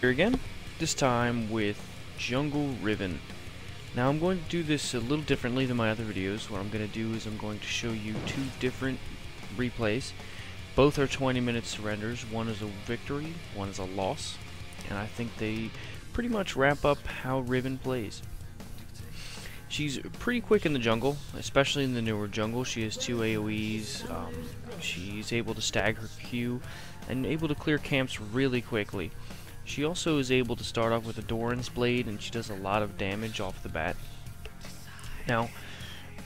Here again, this time with Jungle Riven. Now I'm going to do this a little differently than my other videos. What I'm going to do is I'm going to show you two different replays. Both are 20-minute surrenders. One is a victory, one is a loss. And I think they pretty much wrap up how Riven plays. She's pretty quick in the jungle, especially in the newer jungle. She has 2 AoEs, she's able to stagger her Q, and able to clear camps really quickly. She also is able to start off with a Doran's Blade, and she does a lot of damage off the bat. Now,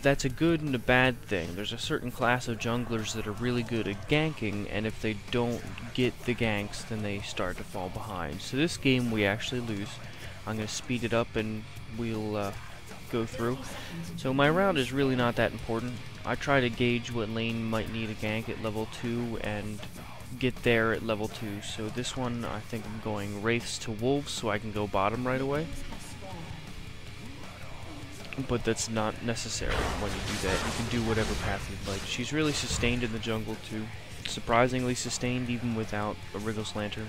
that's a good and a bad thing. There's a certain class of junglers that are really good at ganking, and if they don't get the ganks, then they start to fall behind. So this game we actually lose. I'm going to speed it up and we'll go through. So my round is really not that important. I try to gauge what lane might need a gank at level 2 and get there at level 2. So this one I think I'm going Wraiths to Wolves so I can go bottom right away. But that's not necessary when you do that. You can do whatever path you'd like. She's really sustained in the jungle too. Surprisingly sustained even without a Wriggle Slanter.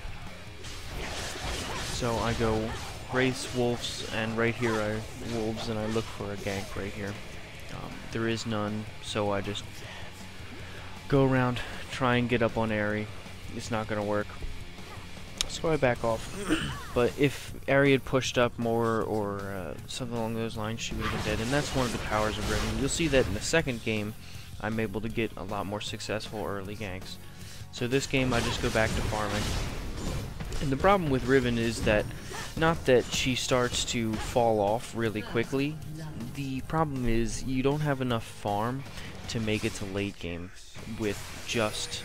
So I go Wraiths, Wolves, and right here I Wolves, and I look for a gank right here. There is none, so I just go around, try and get up on Airy. It's not going to work, so I back off. But if Airy had pushed up more or something along those lines, she would have been dead, and that's one of the powers of Riven. You'll see that in the second game, I'm able to get a lot more successful early ganks. So this game I just go back to farming. And the problem with Riven is that, not that she starts to fall off really quickly, the problem is you don't have enough farm to make it to late game with just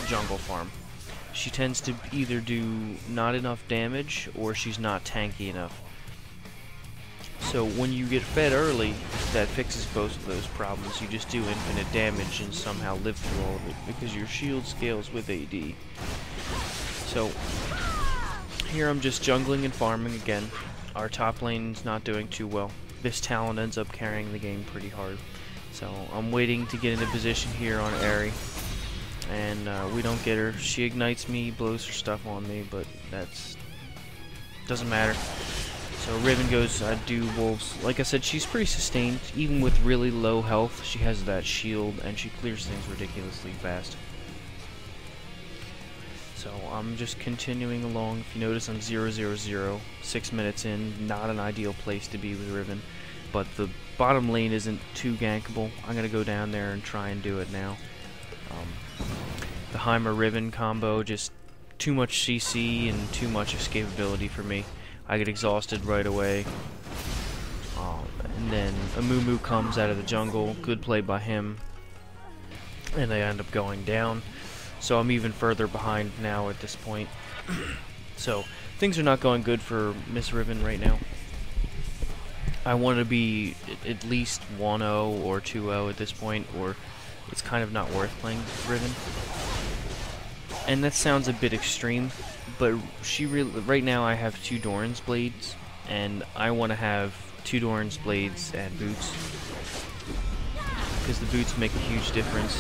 jungle farm. She tends to either do not enough damage or she's not tanky enough. So when you get fed early, that fixes both of those problems. You just do infinite damage and somehow live through all of it because your shield scales with AD. So here I'm just jungling and farming again. Our top lane's not doing too well. This Talon ends up carrying the game pretty hard. So I'm waiting to get into position here on Airy. And we don't get her. She ignites me, blows her stuff on me, but that's doesn't matter. So Riven goes, I do Wolves. Like I said, she's pretty sustained. Even with really low health, she has that shield and she clears things ridiculously fast. So I'm just continuing along. If you notice, I'm 0-0-0, 6 minutes in. Not an ideal place to be with Riven, but the bottom lane isn't too gankable. I'm gonna go down there and try and do it now. The Heimer Riven combo, just too much CC and too much escapability for me. I get exhausted right away. And then Amumu comes out of the jungle. Good play by him, and I end up going down. So I'm even further behind now at this point. So things are not going good for Miss Riven right now. I want to be at least 1-0 or 2-0 at this point, or it's kind of not worth playing Riven. And that sounds a bit extreme, but she right now I have 2 Doran's Blades, and I want to have 2 Doran's Blades and boots, because the boots make a huge difference.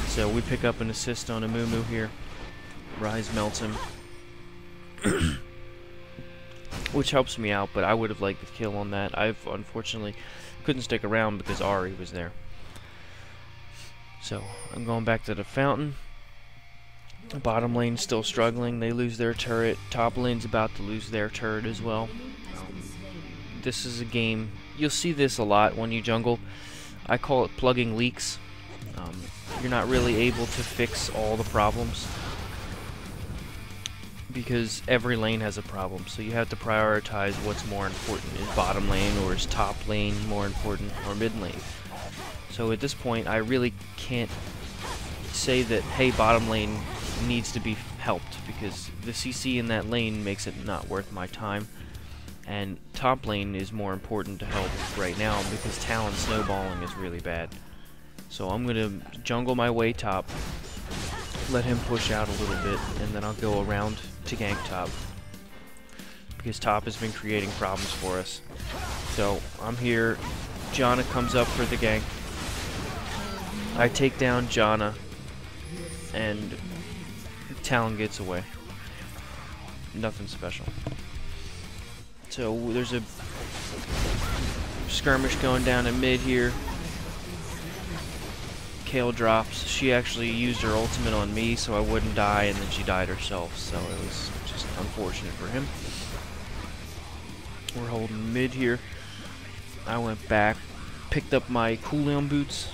So we pick up an assist on Amumu here. Rise melts him. Which helps me out, but I would have liked the kill on that. I've unfortunately couldn't stick around because Ahri was there. So I'm going back to the fountain. Bottom lane's still struggling. They lose their turret. Top lane's about to lose their turret as well. This is a game. You'll see this a lot when you jungle. I call it plugging leaks. You're not really able to fix all the problems because every lane has a problem, so you have to prioritize what's more important. Is bottom lane or is top lane more important, or mid lane? So at this point I really can't say that, hey, bottom lane needs to be helped, because the CC in that lane makes it not worth my time, and top lane is more important to help right now because Talon snowballing is really bad. So I'm going to jungle my way top, let him push out a little bit, and then I'll go around to gank top, because top has been creating problems for us. So I'm here, Janna comes up for the gank, I take down Janna, and Talon gets away. nothing special. So there's a skirmish going down in mid here. Kale drops. She actually used her ultimate on me so I wouldn't die, and then she died herself, so it was just unfortunate for him. We're holding mid here. I went back, picked up my cooldown boots.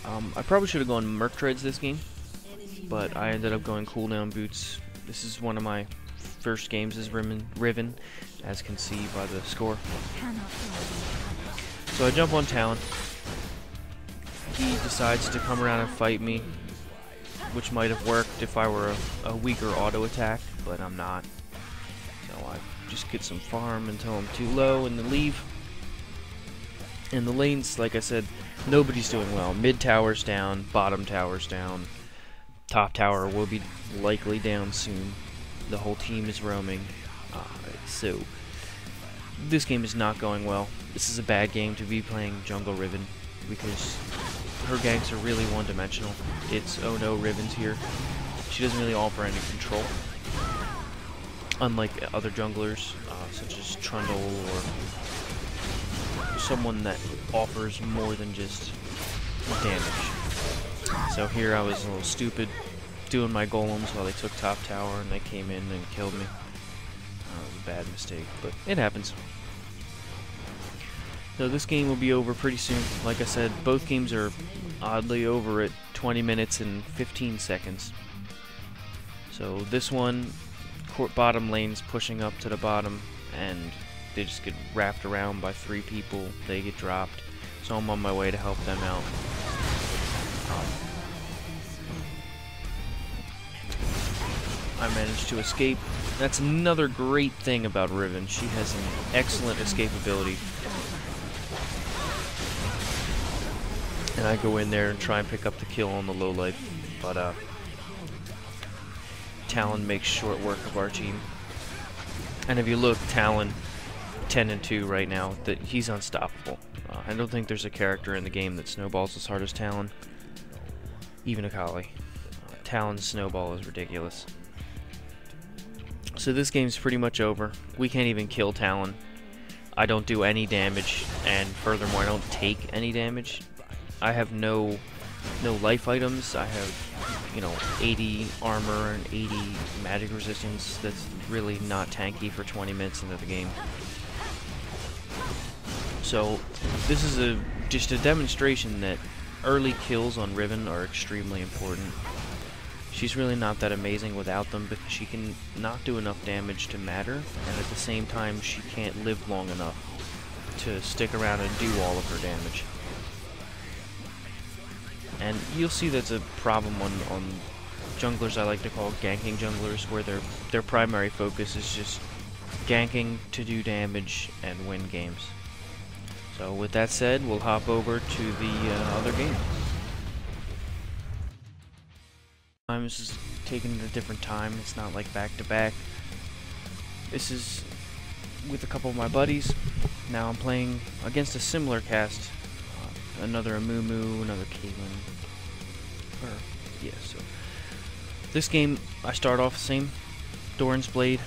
I probably should have gone Merc Treads this game, but I ended up going cooldown boots. This is one of my first games as Riven, as can see by the score. So I jump on Talon. He decides to come around and fight me, which might have worked if I were a weaker auto attack, but I'm not. So I just get some farm until I'm too low and then leave. In the lanes, like I said, nobody's doing well. Mid tower's down, bottom tower's down, top tower will be likely down soon. The whole team is roaming, so this game is not going well. This is a bad game to be playing jungle Riven, because her ganks are really one-dimensional. It's oh no, Riven's here. She doesn't really offer any control, unlike other junglers such as Trundle or someone that offers more than just damage. So here I was a little stupid, doing my golems while they took top tower and they came in and killed me. It was a bad mistake, but it happens. So this game will be over pretty soon. Like I said, both games are oddly over at 20 minutes and 15 seconds. So this one, bottom lane's pushing up to the bottom, and they just get wrapped around by 3 people. They get dropped. So I'm on my way to help them out. I managed to escape. That's another great thing about Riven. She has an excellent escape ability. And I go in there and try and pick up the kill on the low life, but Talon makes short work of our team. And if you look, Talon 10-2 right now. That he's unstoppable. I don't think there's a character in the game that snowballs as hard as Talon. Even Akali. Talon's snowball is ridiculous. So this game's pretty much over. We can't even kill Talon. I don't do any damage, and furthermore, I don't take any damage. I have no life items. I have, 80 armor and 80 magic resistance. That's really not tanky for 20 minutes into the game. So this is just a demonstration that early kills on Riven are extremely important. She's really not that amazing without them, because she can not do enough damage to matter, and at the same time she can't live long enough to stick around and do all of her damage. And you'll see that's a problem on junglers I like to call ganking junglers, where their primary focus is just ganking to do damage and win games. So with that said, we'll hop over to the other game. This is taking a different time. It's not like back to back. This is with a couple of my buddies. Now I'm playing against a similar cast. Another Amumu, another Clayman. So this game I start off the same. Doran's Blade.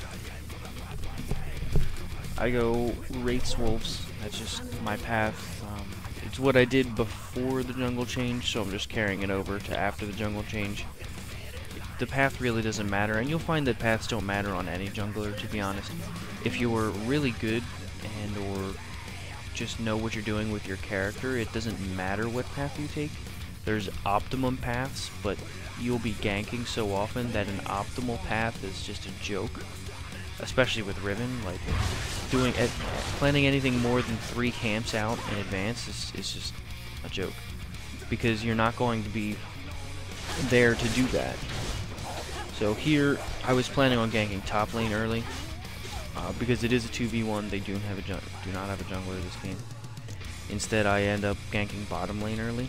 I go Wraith's Wolves. That's just my path. It's what I did before the jungle change, so I'm just carrying it over to after the jungle change. The path really doesn't matter, and you'll find that paths don't matter on any jungler, to be honest. If you were really good and or just know what you're doing with your character, it doesn't matter what path you take. There's optimum paths, but you'll be ganking so often that an optimal path is just a joke. Especially with Riven, like planning anything more than 3 camps out in advance is just a joke, because you're not going to be there to do that. So here, I was planning on ganking top lane early, because it is a 2v1. They do not have a jungler this game. Instead, I end up ganking bottom lane early,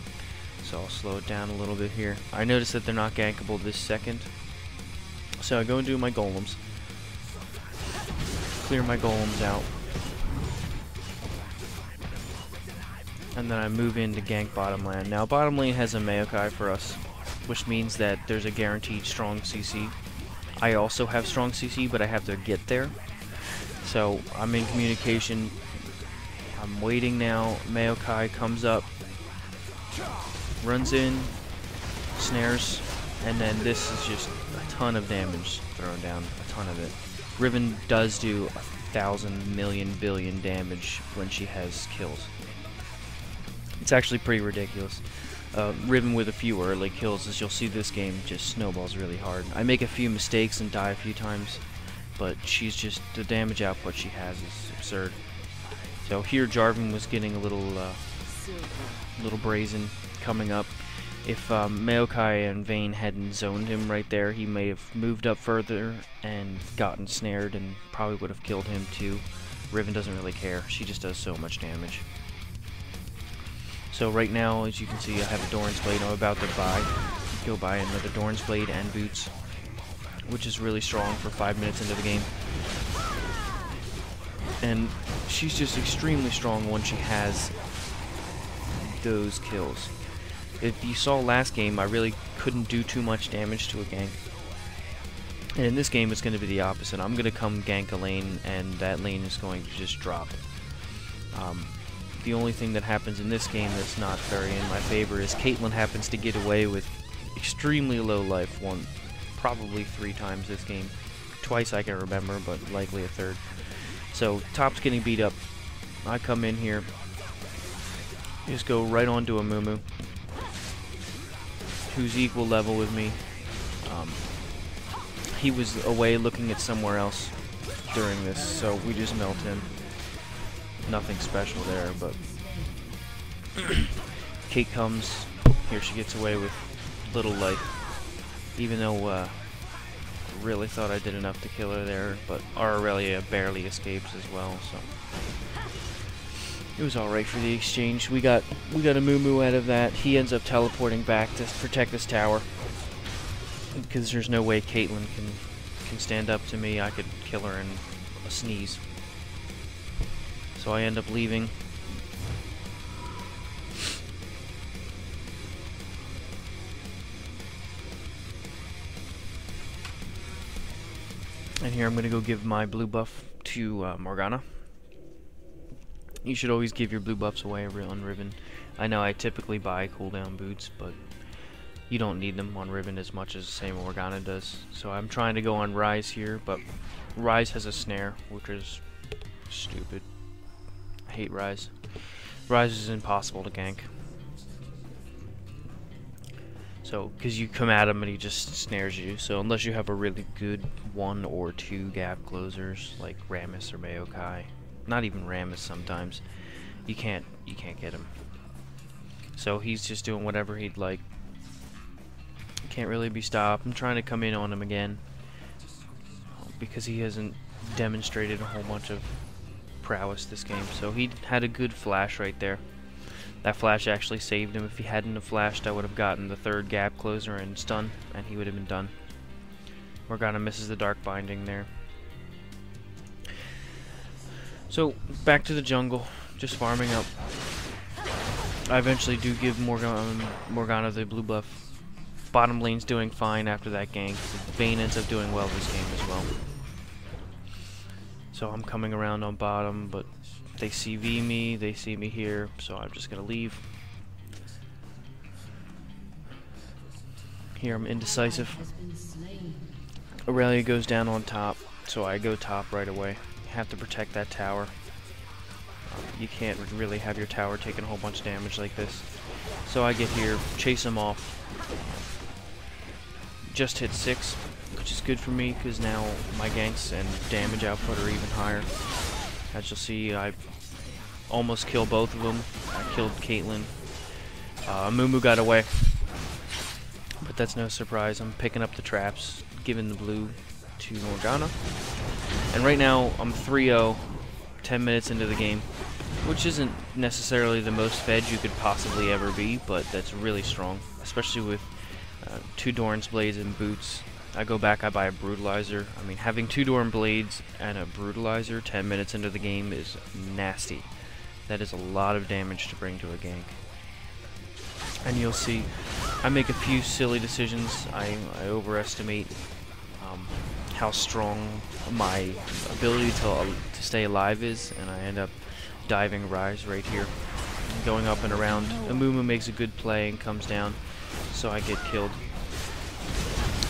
so I'll slow it down a little bit here. I notice that they're not gankable this second, so I go and do my golems. Clear my golems out, and then I move in to gank bottom lane. Now bottom lane has a Maokai for us, which means that there's a guaranteed strong CC. I also have strong CC, but I have to get there. So I'm in communication. I'm waiting now. Maokai comes up, runs in, snares, and then this is just a ton of damage thrown down, a ton of it. Riven does do 1,000 million billion damage when she has kills. It's actually pretty ridiculous. Riven with a few early kills, as you'll see, this game just snowballs really hard. I make a few mistakes and die a few times, but she's just, the damage output she has is absurd. So here Jarvan was getting a little brazen coming up. If Maokai and Vayne hadn't zoned him right there, he may have moved up further and gotten snared and probably would have killed him too. Riven doesn't really care. She just does so much damage. So right now, as you can see, I have a Doran's Blade. I'm about to go buy another Doran's Blade and boots, which is really strong for 5 minutes into the game. And she's just extremely strong when she has those kills. If you saw last game, I really couldn't do too much damage to a gank. And in this game, it's going to be the opposite. I'm going to come gank a lane, and that lane is going to just drop. The only thing that happens in this game that's not very in my favor is Caitlyn happens to get away with extremely low life probably 3 times this game. Twice I can remember, but likely a third. So top's getting beat up. I come in here, just go right onto a Mumu, who's equal level with me. He was away looking at somewhere else during this, so we just melt him. Nothing special there, but Kate comes. Here she gets away with little life, even though really thought I did enough to kill her there, but Aurelia barely escapes as well, so it was alright for the exchange. We got a Mumu out of that. He ends up teleporting back to protect this tower, because there's no way Caitlyn can stand up to me. I could kill her in a sneeze. So I end up leaving. And here I'm going to go give my blue buff to Morgana. You should always give your blue buffs away on Riven. I know I typically buy cooldown boots, but you don't need them on Riven as much as the same Morgana does. So I'm trying to go on Rise here, but Rise has a snare, which is stupid. I hate Rise. Rise is impossible to gank. So, because you come at him and he just snares you. So unless you have a really good 1 or 2 gap closers like Rammus or Maokai, not even Rammus sometimes, you can't get him. So he's just doing whatever he'd like. Can't really be stopped. I'm trying to come in on him again because he hasn't demonstrated a whole bunch of prowess this game. So he had a good flash right there. That flash actually saved him. If he hadn't have flashed, I would have gotten the 3rd gap closer and stun, and he would have been done. Morgana misses the dark binding there. So back to the jungle, just farming up. I eventually do give Morgana the blue buff. Bottom lane's doing fine after that gank. Vayne ends up doing well this game as well. So I'm coming around on bottom, but they CV me, they see me here, so I'm just gonna leave. Here I'm indecisive. Aurelia goes down on top, so I go top right away. You have to protect that tower. You can't really have your tower taking a whole bunch of damage like this. So I get here, chase him off. Just hit 6, which is good for me because now my ganks and damage output are even higher. As you'll see, I almost killed both of them. I killed Caitlyn. Mumu got away, but that's no surprise. I'm picking up the traps, giving the blue to Morgana. And right now, I'm 3-0, 10 minutes into the game, which isn't necessarily the most fed you could possibly ever be, but that's really strong, especially with 2 Doran's Blades and boots. I go back, I buy a Brutalizer. I mean, having 2 Doran Blades and a Brutalizer 10 minutes into the game is nasty. That is a lot of damage to bring to a gank. And you'll see, I make a few silly decisions. I overestimate how strong my ability to stay alive is, and I end up diving Rise right here, going up and around. Amumu makes a good play and comes down, so I get killed.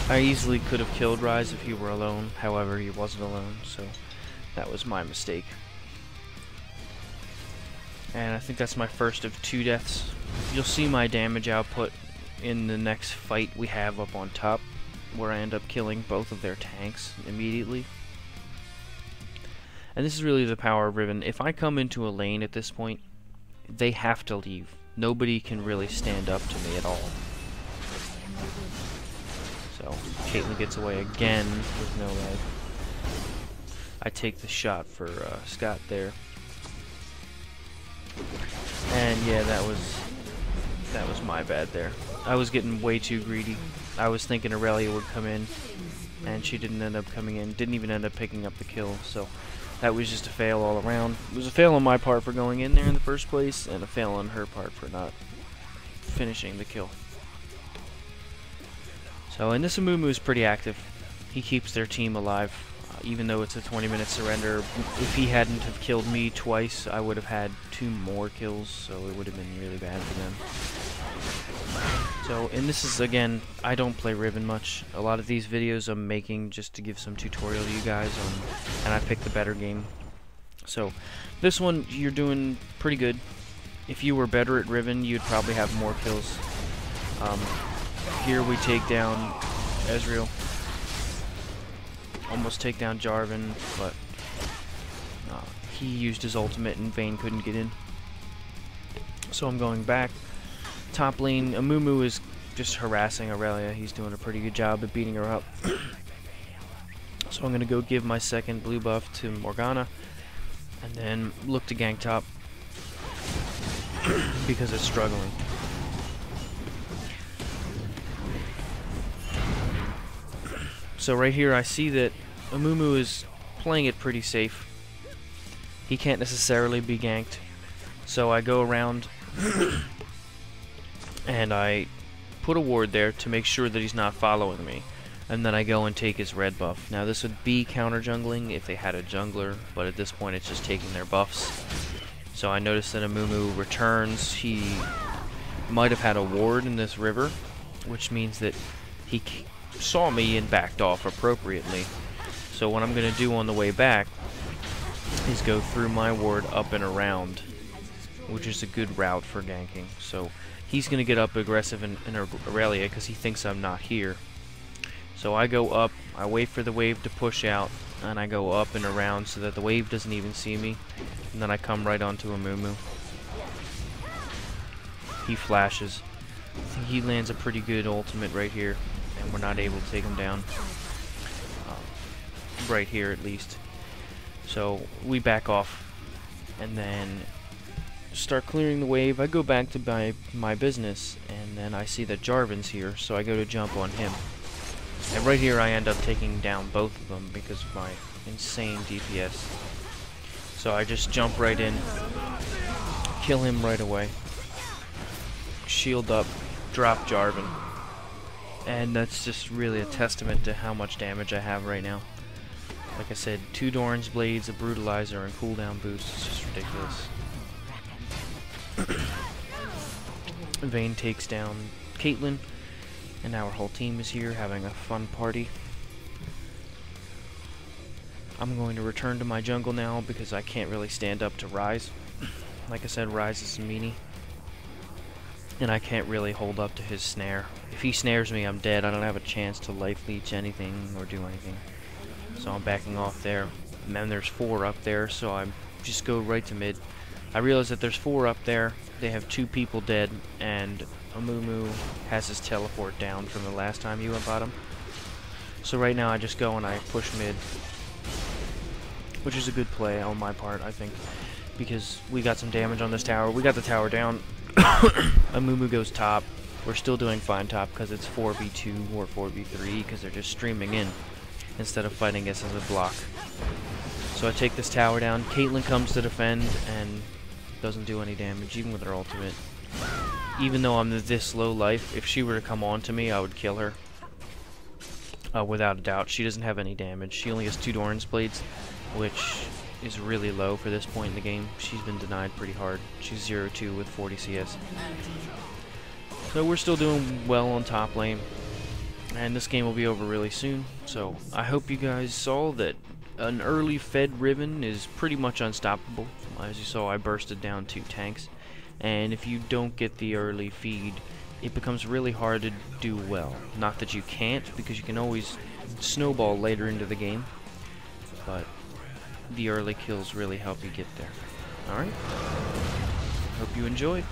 I easily could have killed Rise if he were alone, however he wasn't alone, so that was my mistake. And I think that's my first of 2 deaths. You'll see my damage output in the next fight we have up on top, where I end up killing both of their tanks immediately. And this is really the power of Riven. If I come into a lane at this point, they have to leave. Nobody can really stand up to me at all. So, Caitlyn gets away again with no life. I take the shot for Scott there. And yeah, that was my bad there. I was getting way too greedy. I was thinking Aurelia would come in, and she didn't end up coming in. Didn't even end up picking up the kill, so that was just a fail all around. It was a fail on my part for going in there in the first place, and a fail on her part for not finishing the kill. So, and this Amumu is pretty active. He keeps their team alive, even though it's a 20-minute surrender. If he hadn't have killed me twice, I would have had 2 more kills, so it would have been really bad for them. So, and this is, again, I don't play Riven much. A lot of these videos I'm making just to give some tutorial to you guys on, and I picked the better game. So, this one, you're doing pretty good. If you were better at Riven, you'd probably have more kills. Here we take down Ezreal. Almost take down Jarvan, but he used his ultimate and Vayne couldn't get in. So I'm going back. Top lane, Amumu is just harassing Aurelia. He's doing a pretty good job at beating her up. So I'm going to go give my second blue buff to Morgana, and then look to gank top because it's struggling. So right here I see that Amumu is playing it pretty safe. He can't necessarily be ganked. So I go around and I put a ward there to make sure that he's not following me. And then I go and take his red buff. Now this would be counter jungling if they had a jungler, but at this point it's just taking their buffs. So I noticed that Amumu returns. He might have had a ward in this river, which means that he saw me and backed off appropriately. So what I'm going to do on the way back is go through my ward up and around, which is a good route for ganking. So he's going to get up aggressive in Aurelia because he thinks I'm not here. So I go up, I wait for the wave to push out, and I go up and around so that the wave doesn't even see me. And then I come right onto Amumu. He flashes. I think he lands a pretty good ultimate right here, and we're not able to take him down. Right here at least. So we back off and then start clearing the wave. I go back to my business, and then I see that Jarvan's here, so I go to jump on him. And right here I end up taking down both of them because of my insane DPS. So I just jump right in, kill him right away, shield up, drop Jarvan. And that's just really a testament to how much damage I have right now. Like I said, 2 Doran's Blades, a Brutalizer, and cooldown boost. It's just ridiculous. Vayne takes down Caitlyn, and our whole team is here having a fun party. I'm going to return to my jungle now because I can't really stand up to Rise. Like I said, Rise is a meanie, and I can't really hold up to his snare. If he snares me, I'm dead. I don't have a chance to life leech anything or do anything. So I'm backing off there. And then there's 4 up there, so I just go right to mid. I realize that there's 4 up there. They have 2 people dead, and Amumu has his teleport down from the last time you went bottom. So right now I just go and I push mid, which is a good play on my part, I think, because we got some damage on this tower. We got the tower down. Amumu goes top. We're still doing fine top because it's 4v2 or 4v3 because they're just streaming in instead of fighting us as a block. So I take this tower down. Caitlyn comes to defend and doesn't do any damage even with her ultimate. Even though I'm this low life, if she were to come on to me, I would kill her. without a doubt. She doesn't have any damage. She only has 2 Doran's Blades, which is really low for this point in the game. She's been denied pretty hard. She's 0-2 with 40 CS. So we're still doing well on top lane, and this game will be over really soon. So I hope you guys saw that an early fed Riven is pretty much unstoppable. As you saw, I bursted down 2 tanks, and if you don't get the early feed, it becomes really hard to do well. Not that you can't, because you can always snowball later into the game, but the early kills really help you get there. Alright? Hope you enjoyed.